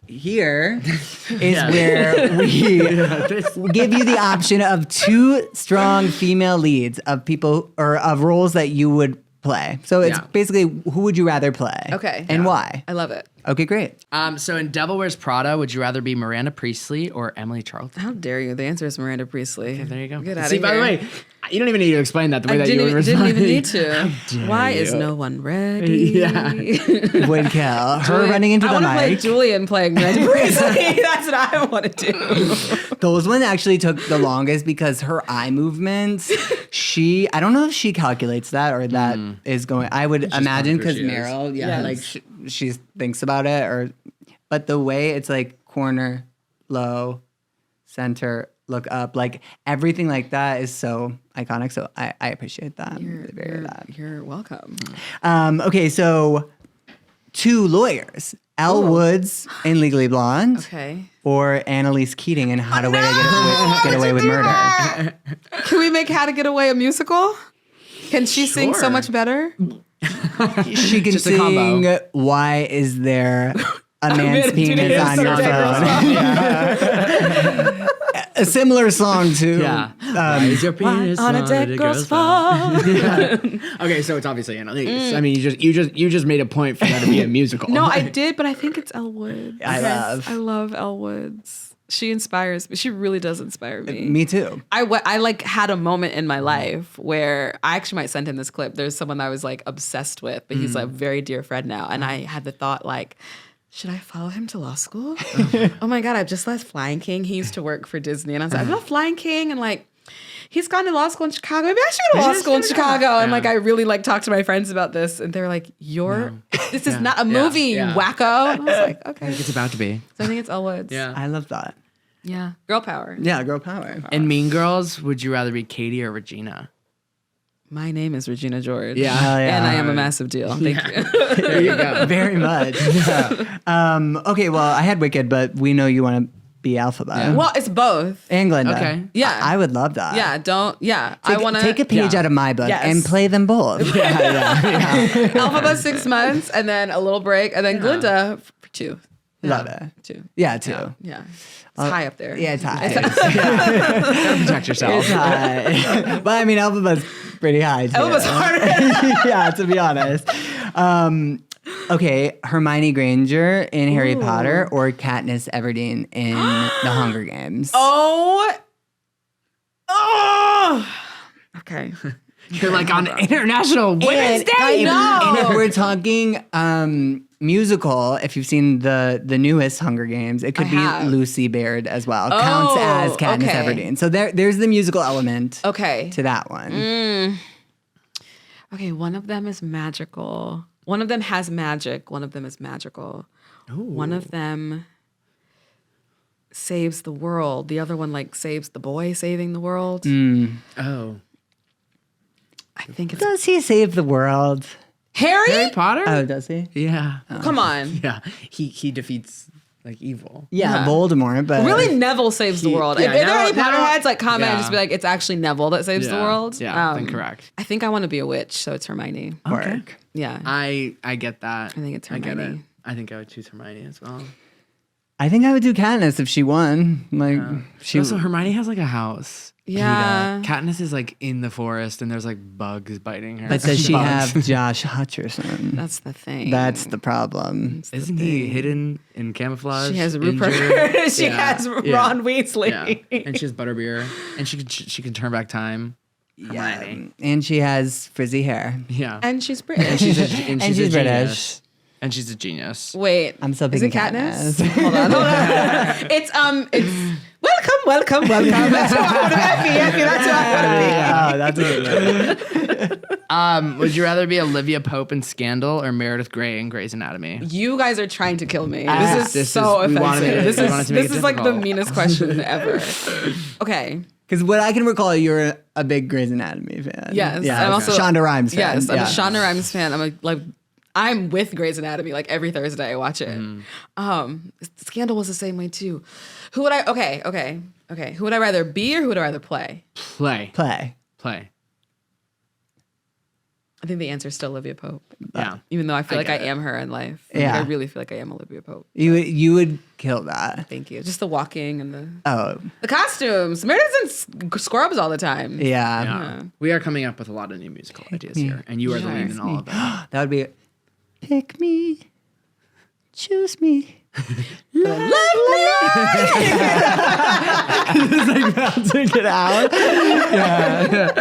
Here is where we give you the option of two strong female leads of people or of roles that you would play. So it's basically, who would you rather play? Okay. And Yeah. why? I love it. Okay, great. So in Devil Wears Prada, would you rather be Miranda Priestley or Emily Charlton? How dare you? The answer is Miranda Priestley. Okay, there you go. Get out See, of by the here. way, you don't even need to explain that the way I that you didn't, were didn't even responding. need to. Why is you. no one ready? Yeah. Would kill. Her running into I the want to play mic. Julian playing Miranda Priestley. That's what I want to do. Those one actually took the longest because her eye movements, I don't know if she calculates that or that is going, I would imagine who because she is. Meryl, Yes. like she thinks about it but the way it's like corner, low, center, look up, like everything like that is so iconic. So I appreciate that. You're welcome. Okay, so two lawyers, Elle Woods in Legally Blonde. Okay. Or Annalise Keating in How to Get Away with Murder. Can we make How to Get Away a musical? Can she sing so Sure. much better? She can Just a combo. sing Why Is There a Man's Penis on Your Phone? A similar song to Why is your penis On a dead girl's phone. Okay, so it's obviously Annalise. I mean, you just made a point for that to be a musical. No, I did, but I think it's Elle Woods. I love Elle Woods. She inspires me. She really does inspire me. Me too. I like had a moment in my life where I actually might send him this clip. There's someone I was like obsessed with, but he's a very dear friend now. And I had the thought like, should I follow him to law school? Oh my God, I've just left Flying King. He used to work for Disney. And I was like, I love Flying King. And like, he's gone to law school in Chicago. Maybe I should go to law school in Chicago. And like, I really like talked to my friends about this. And they're like, this is not a movie, you wacko. And I was like, okay. It's about to be. So I think it's Elle Woods. Yeah. I love that. Yeah. Girl power. Yeah, girl power. In Mean Girls, would you rather be Katie or Regina? My name is Regina George. Yeah. Hell yeah. And I am a massive deal. Thank you. There you go. Very much. Yeah. Okay, well, I had Wicked, but we know you want to be Alphaba. Well, it's both. And Glenda. Okay. Yeah. I would love that. Yeah, Take, I want to take a page out of my book Yes. and play them both. Alphaba 6 months and then a little break and then Glinda for 2. Love it. 2. Yeah, 2. Yeah. It's high up there. Yeah, it's high. Gotta protect yourself. It's high. But I mean, Elphaba's pretty high too. Elphaba's harder. Yeah, to be honest. Okay, Hermione Granger in Harry Potter or Katniss Everdeen in The Hunger Games. Oh. Okay. You're like on International Women's Day. I know. And if we're talking musical, if you've seen the newest Hunger Games, it could be Lucy Baird as well. Counts as Katniss Everdeen. So there's the musical element to that one. Okay, one of them is magical. One of them has magic. One of them is magical. Ooh. One of them saves the world. The other one like saves the boy saving the world. Oh. I think it's Does he save the world? Harry Potter? Oh, does he? Yeah. Come on. Yeah. He defeats like evil. Yeah, Voldemort, but Really, Neville saves the world. yeah, If there are any now- Potterheads, like comment and yeah. just be like, it's actually Neville that saves the world. Yeah, then correct. I think I want to be a witch, so it's Hermione. work. Yeah. I get that. I think it's I get it. Hermione. I think I would choose Hermione as well. I think I would do Katniss if she won. Like she Also, Hermione has like a house. Yeah. Katniss is like in the forest and there's like bugs biting her. But does she Bugs. have Josh Hutcherson? That's the thing. That's the problem. Isn't he hidden in camouflage? She has injured? Rupert. She Yeah. has Yeah. Ron Weasley. Yeah. And she has butterbeer. And she can turn back time. Yeah, Hermione. and she has frizzy hair. Yeah. And she's British. And she's a And genius. she's British. And she's a genius. Wait. I'm still Is it picking Katniss? Katniss. Hold on. It's welcome. That's who I want to be. Effie, that's who I want to be. Oh, that's it. Would you rather be Olivia Pope in Scandal or Meredith Grey in Grey's Anatomy? You guys are trying to kill me. This This is so is- we wanted offensive. it- we wanted to make This it is like the difficult. meanest question ever. Okay. Because what I can recall, you're a big Grey's Anatomy fan. Yes. Yeah. I'm also Shonda Rhimes fan. Yes, I'm yeah. a Shonda Rhimes fan. I'm with Grey's Anatomy like every Thursday. I watch it. Scandal was the same way too. Who would I? Okay. Who would I rather be or who would I rather play? Play. I think the answer is still Olivia Pope. Yeah. Even though I feel like I get it. am her in life. Yeah. Like, I really feel like I am Olivia Pope. You would kill that. Thank you. Just the walking and the Oh, costumes. Meredith's in scrubs all the time. yeah. Yeah. We are coming up with a lot of new musical ideas here. And you are the lead in all of them. That would be pick me, choose me. Love me. It's like bouncing it out. Yeah.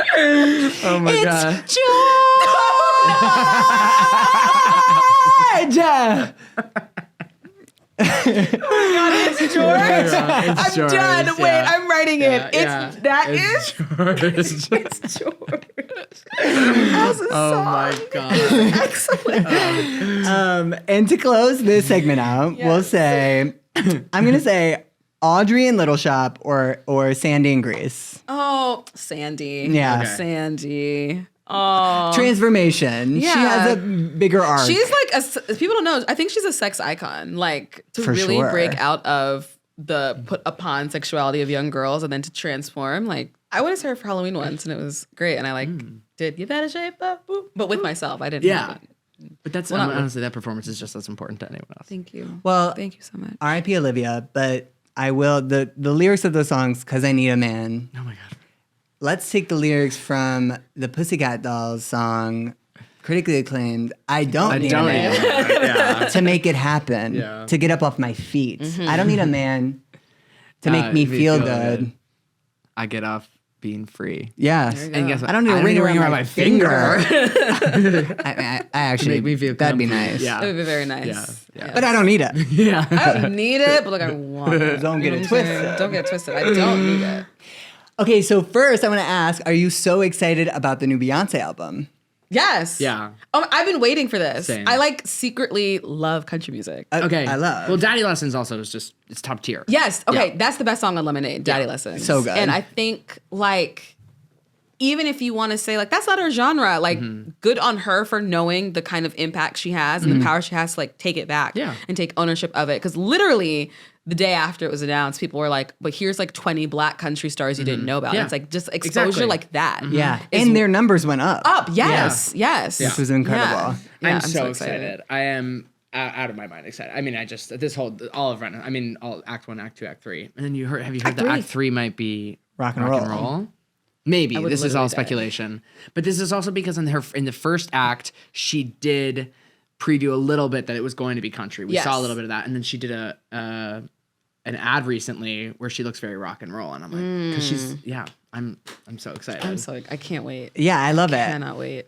Oh my god. George! It's George. I'm George, done. Wait, yeah. I'm writing it. It's George. It's George. How's the Oh song? my god. Excellent. And to close this segment out, we'll say, I'm going to say Audrey in Little Shop or Sandy in Grease. Oh, Sandy. Yeah. Okay. Sandy. Oh. Transformation. Yeah. She has a bigger arc. She's like people don't know. I think she's a sex icon. Like to For really sure. break out of the put upon sexuality of young girls and then to transform. Like I went to see her for Halloween once and it was great. And I did give that a shape, but with myself. I didn't. Yeah. have it. But that's Well, not- honestly that performance is just as important to anyone else. Thank you. Well, Thank you so much. R.I.P. Olivia, but I will, the lyrics of those songs, Cause I Need a Man. Oh my god. Let's take the lyrics from the Pussycat Dolls song, critically acclaimed, I don't need a man Yeah. to make it happen, Yeah. to get up off my feet. I don't need a man to make me feel good. I get off being free. Yeah. And guess what? I don't need a ring around my finger. finger. I actually, Make me feel that'd be comfy. nice. Yeah. It would be very nice. Yeah. Yeah. But I don't need it. Yeah. I don't need it, but like I want it. Don't get it You know what I'm saying? twisted. Don't get it twisted. I don't need it. Okay, so first I want to ask, are you so excited about the new Beyonce album? Yes. Yeah. I've been waiting for this. Same. I like secretly love country music. Okay. I love. Well, Daddy Lessons also is just it's top tier. Yes. Okay. Yeah. That's the best song on Lemonade, Daddy Lessons. So good. And I think like, even if you want to say like, that's not her genre, like good on her for knowing the kind of impact she has and the power she has to like take it back Yeah. and take ownership of it. Cause literally the day after it was announced, people were like, but here's like 20 black country stars you didn't know about. Yeah. And it's like just exposure Exactly. like that. Yeah, is and their numbers went up. up. Yes. Yes. Which was incredible. Yeah, I'm so excited. I am out of my mind excited. I mean, all of Renaissance. I mean, all Act 1, Act 2, Act 3. And then have you heard that Act 3 might be Rock and roll? Maybe. This is all speculation. But this is also because in the first act, she did preview a little bit that it was going to be country. We saw a little bit of that. And then she did an ad recently where she looks very rock and roll. And I'm like, because she's, I'm so excited. I can't wait. Yeah, I love it. Cannot wait.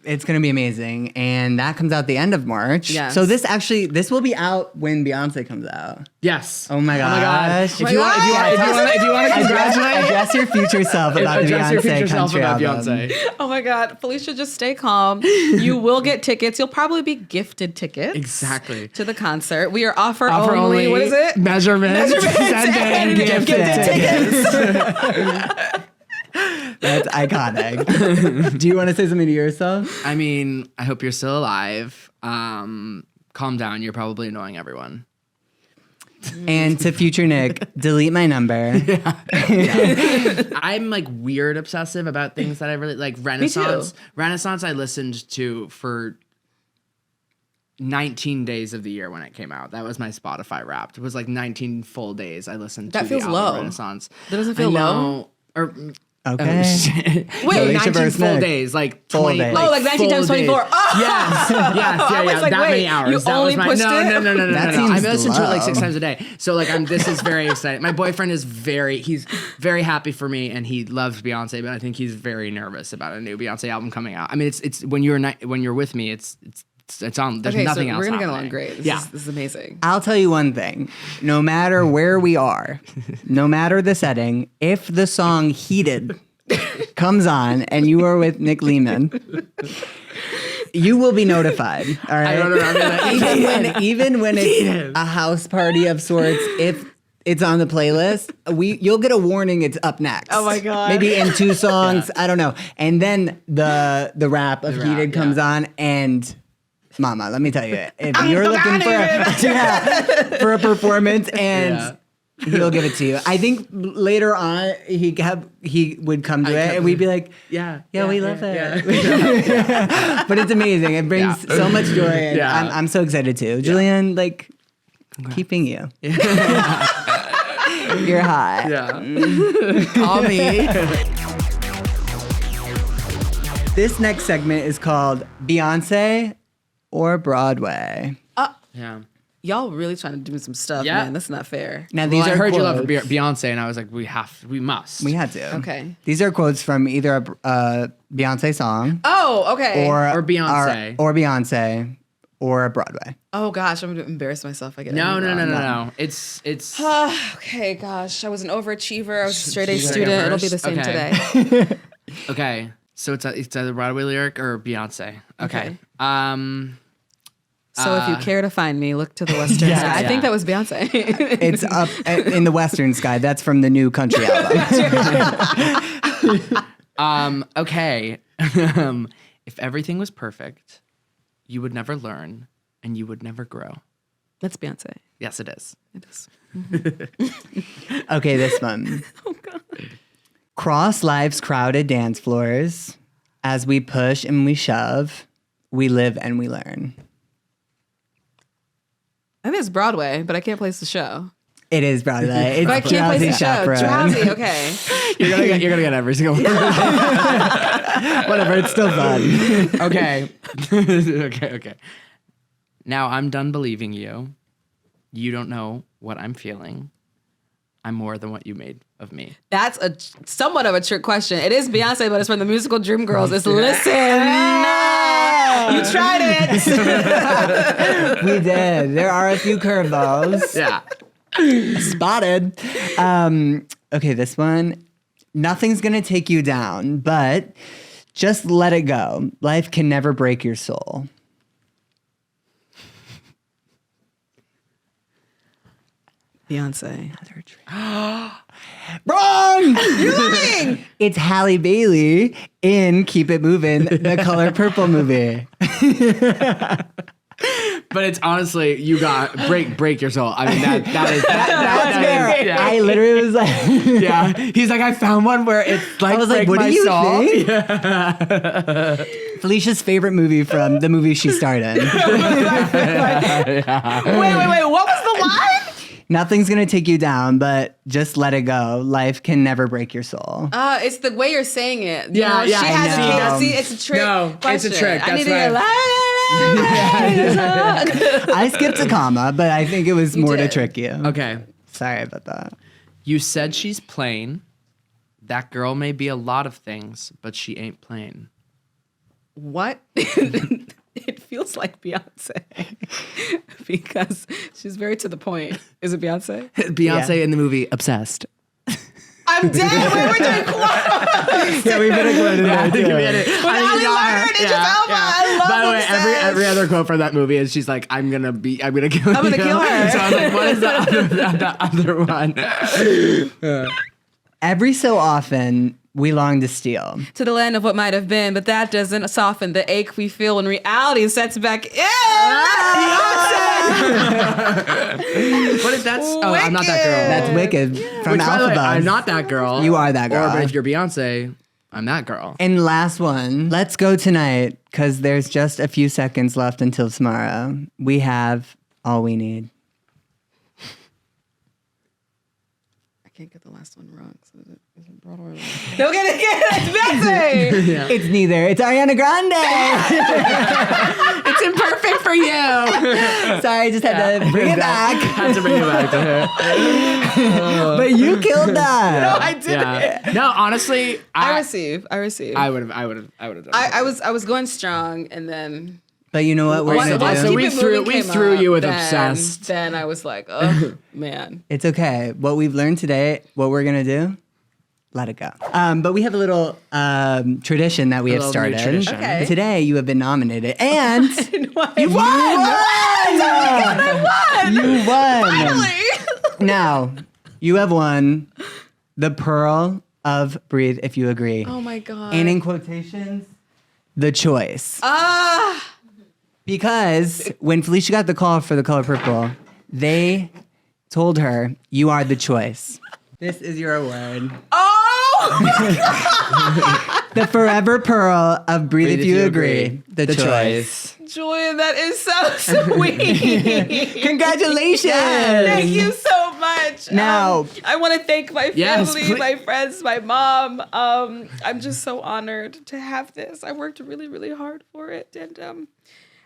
It's going to be amazing. And that comes out the end of March. Yes. So this will be out when Beyonce comes out. Yes. Oh my gosh. If you want to congratulate, address your future self about the Beyonce country album. Beyonce. Oh my God. Phylicia, just stay calm. You will get tickets. You'll probably be gifted tickets. Exactly. To the concert. We are offer only. What is it? Measurements. And gifted tickets. That's iconic. Do you want to say something to yourself? I mean, I hope you're still alive. Calm down. You're probably annoying everyone. And to future Nick, delete my number. I'm like weird obsessive about things that I really like. Renaissance. Renaissance I listened to for 19 days of the year when it came out. That was my Spotify Wrapped. It was like 19 full days I listened to that feels the low. Renaissance. That doesn't feel low? Or Okay. Wait, 19 full days, like 20. Days. Oh, like 19 times 24. Oh! Yes, I was like, that wait, many hours. you That only was my pushed it? No. That I seems listened to it like low. 6 times a day. So like this is very exciting. My boyfriend is he's very happy for me and he loves Beyonce, but I think he's very nervous about a new Beyonce album coming out. I mean, it's when you're with me, it's on. There's nothing else. We're gonna get happening. along great. This is amazing. I'll tell you one thing. No matter where we are, no matter the setting, if the song Heated comes on and you are with Nick Lehman, you will be notified. All right. I don't know. Even when it's a house party of sorts, if it's on the playlist, you'll get a warning it's up next. Oh my God. Maybe in 2 songs. I don't know. And then the rap of Heated comes on and Mama, let me tell you, if you're looking for a performance and he'll give it to you. I think later on he would come to it and we'd be like, we love it. Yeah. But it's amazing. It brings so much joy. And I'm so excited too. Julian, like, keeping you. You're hot. Yeah. Call me. This next segment is called Beyonce or Broadway. Yeah. Y'all really trying to do some stuff, Yeah. man. That's not fair. Now these I are heard quotes. you love Beyonce, and I was like, we must. We had to. Okay. These are quotes from either a Beyonce song Oh, okay. Or Beyonce. or Beyonce or Broadway. Oh gosh, I'm gonna embarrass myself if I get it No. wrong. It's Okay, gosh, I was an overachiever. I was a straight A She's student. like It'll be the same okay. today. okay. So it's either Broadway lyric or Beyonce. Okay. So if you care to find me, look to the western sky. I think that was Beyonce. It's up in the western sky. That's from the new country album. Okay. If everything was perfect, you would never learn and you would never grow. That's Beyonce. Yes, it is. It is. Okay, this one. Oh God. Cross life's crowded dance floors. As we push and we shove, we live and we learn. I think it's Broadway, but I can't place the show. It is Broadway. It's But I can't place the show. Chaperone. Drowsy, okay. You're gonna get every single one. Whatever, it's still fun. Okay. Okay. Now I'm done believing you. You don't know what I'm feeling. I'm more than what you made of me. That's somewhat of a trick question. It is Beyonce, but it's from the musical Dreamgirls. It's Listen. You tried it. We did. There are a few curveballs. Yeah. Spotted. Okay, this one. Nothing's gonna take you down, but just let it go. Life can never break your soul. Beyonce. Wrong! You're lying! It's Halle Bailey in Keep It Moving, the Color Purple movie. But it's honestly, you got break your soul. I mean, that is Yeah. I literally was like, yeah. He's like, I found one where it's like, I was like, break what my do you soul. think? Felicia's favorite movie from the movie she starred in. Wait, what was the line? Nothing's gonna take you down, but just let it go. Life can never break your soul. It's the way you're saying it. You Yeah, know, yeah, She I has know. a see, it's a trick. No, it's a question. trick. I need to That's get I skipped a comma, but I think it was more to did. trick you. Okay. Sorry about that. You said she's plain. That girl may be a lot of things, but she ain't plain. What? It feels like Beyonce because she's very to the point. Is it Beyonce? Beyonce in the movie Obsessed. I'm dead. We're doing quotes. Yeah, we better go into that too. With Ali Lerner and Idris Elba. I love By the way, Obsessed. every other quote from that movie is she's like, I'm gonna kill I'm gonna kill her. So I was like, what is the other one? Every so often, we long to steal. To the land of what might have been, but that doesn't soften the ache we feel when reality sets back in. What if that's? Oh, I'm not that girl. That's Wicked from Which, by the way, Alphabet. I'm not that girl. You are that girl. Or but if you're Beyonce, I'm that girl. And last one, let's go tonight, because there's just a few seconds left until tomorrow. We have all we need. I can't get the last one wrong. So is it Broadway? No, get it. It's Beyonce. It's neither. It's Ariana Grande. It's imperfect for you. Sorry, I just had to bring it back. Had to bring it back to her. But you killed that. No, I didn't. Yeah. No, honestly, I receive. I would have. I was going strong, and then But you know what we're once going once to So do? we Keep It threw- Moving we came threw up, you with then- Obsessed. Then I was like, oh man. It's okay. What we've learned today, what we're going to do, let it go. But we have a little tradition that we have little new started. tradition. Okay. Today, you have been nominated. And You won. you won! You won! Finally. Now, you have won the Pearl of Breathe, if you agree. Oh my god. And in quotations, the choice. Because when Phylicia got the call for The Color Purple, they told her, you are the choice. This is your award. Oh. The Forever Pearl of Breathe, if you agree. The choice. Julian, that is so sweet. Congratulations. Thank you so much. Now- I want to thank my Yes, family, please. my friends, my mom. I'm just so honored to have this. I worked really, really hard for it. And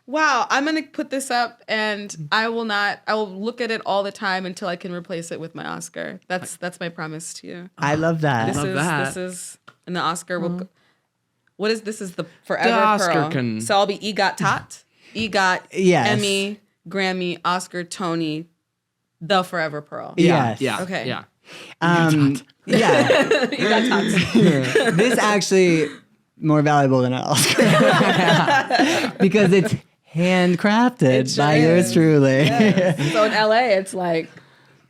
wow, I'm going to put this up and I will look at it all the time until I can replace it with my Oscar. That's my promise to you. I love that. This is, and the Oscar will, what is, this is the Forever Oscar Pearl. can- So I'll be EGOT Tot, EGOT, Yes. Emmy, Grammy, Oscar, Tony, the Forever Pearl. Yes. Yeah. Okay. Yeah. Yeah. EGOT Tots. This actually more valuable than an Oscar. Because it's handcrafted It sure by yours is. truly. So in LA, it's like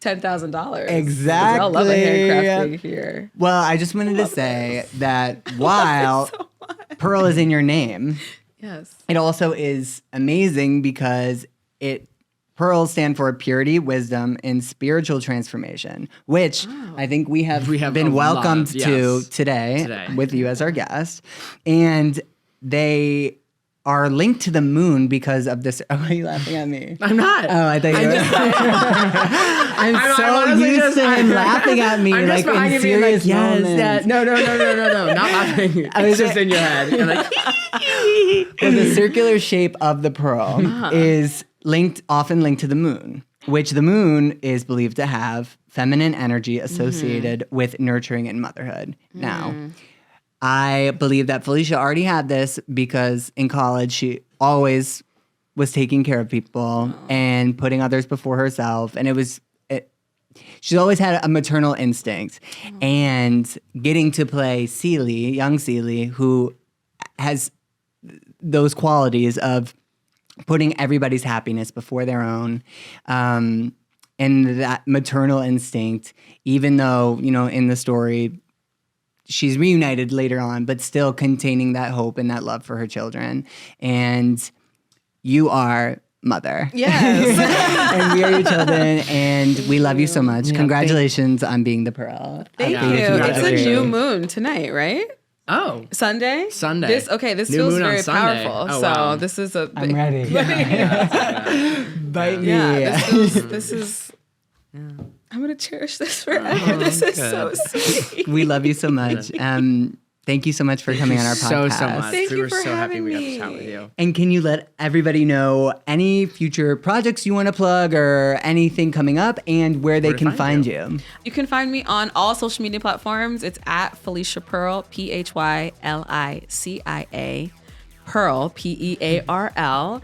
$10,000. Exactly. I love a handcrafting here. Well, I just wanted to say that while Pearl is in your name, Yes. it also is amazing because pearls stand for purity, wisdom, and spiritual transformation, which I think we have been a lot welcomed of, to yes. today with you as our guest. And they are linked to the moon because of this. Oh, are you laughing at me? I'm not. Oh, I thought you were. I'm so honestly used to him laughing at me I'm like just behind in you being serious like, yes, moments. yes. No, not laughing. It's just in your head. You're like, Well, the circular shape of the pearl is often linked to the moon, which the moon is believed to have feminine energy associated with nurturing and motherhood. Now, I believe that Phylicia already had this because in college she always was taking care of people and putting others before herself, and she's always had a maternal instinct. And getting to play Cellie, young Cellie, who has those qualities of putting everybody's happiness before their own, and that maternal instinct, even though, in the story, she's reunited later on, but still containing that hope and that love for her children. And you are mother. Yes. And we are your children, and we love you so much. Congratulations on being the Pearl. Thank Yeah. you. It's a Congratulations. new moon tonight, right? Oh. Sunday? Sunday. This New feels moon on very Sunday. powerful. Oh, so wow. this is a I'm ready. Bite me. Yeah, this is I'm gonna cherish this forever. This is so sweet. We love you so much. Thank you so much for coming on our podcast. So much. Thank we you were for so happy having we got me. to chat with you. And can you let everybody know any future projects you want to plug or anything coming up and where they to can find find you? You can find me on all social media platforms. It's at Phylicia Pearl, Phylicia. Pearl, Pearl.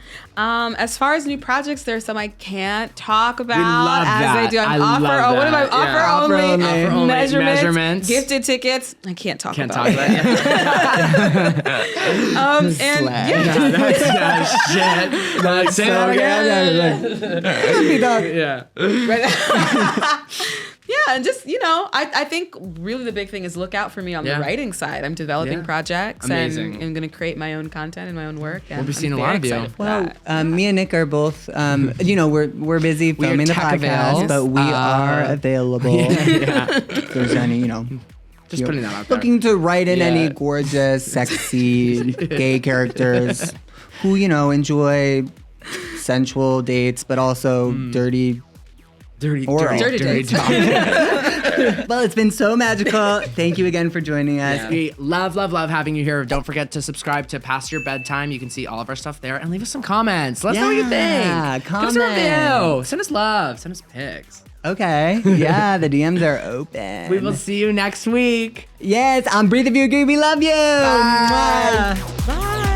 As far as new projects, there's some I can't talk about love as that. I do. I I'm love what am I? that. Offer Yeah. only, Offer only. Measurements. gifted tickets. I can't talk Can't about talk it. about it. And Slay. yeah, That's shit. Like, say that again. Yeah. yeah, and just I think really the big thing is look out for me on the writing side. I'm developing Yeah. projects Amazing. and I'm going to create my own content and my own work. And We'll be seeing I'm a lot very of you. excited for Well, that. me and Nick are both, we're busy We are filming the tech podcast, avails. but we are available. If there's any, Just putting that out there. looking to write in Yeah. any gorgeous, sexy gay characters who, enjoy sensual dates, but also dirty. Oral. Dirty dates. talk. Well, it's been so magical. Thank you again for joining us. Yeah. We love having you here. Don't forget to subscribe to Past Your Bedtime. You can see all of our stuff there. And leave us some comments. Let us know what you Yeah, think. Give us a review. comment. Send us love. Send us pics. Okay. Yeah, the DMs are open. We will see you next week. Yes, on Breathe If You Agree. We love you. Bye. Bye.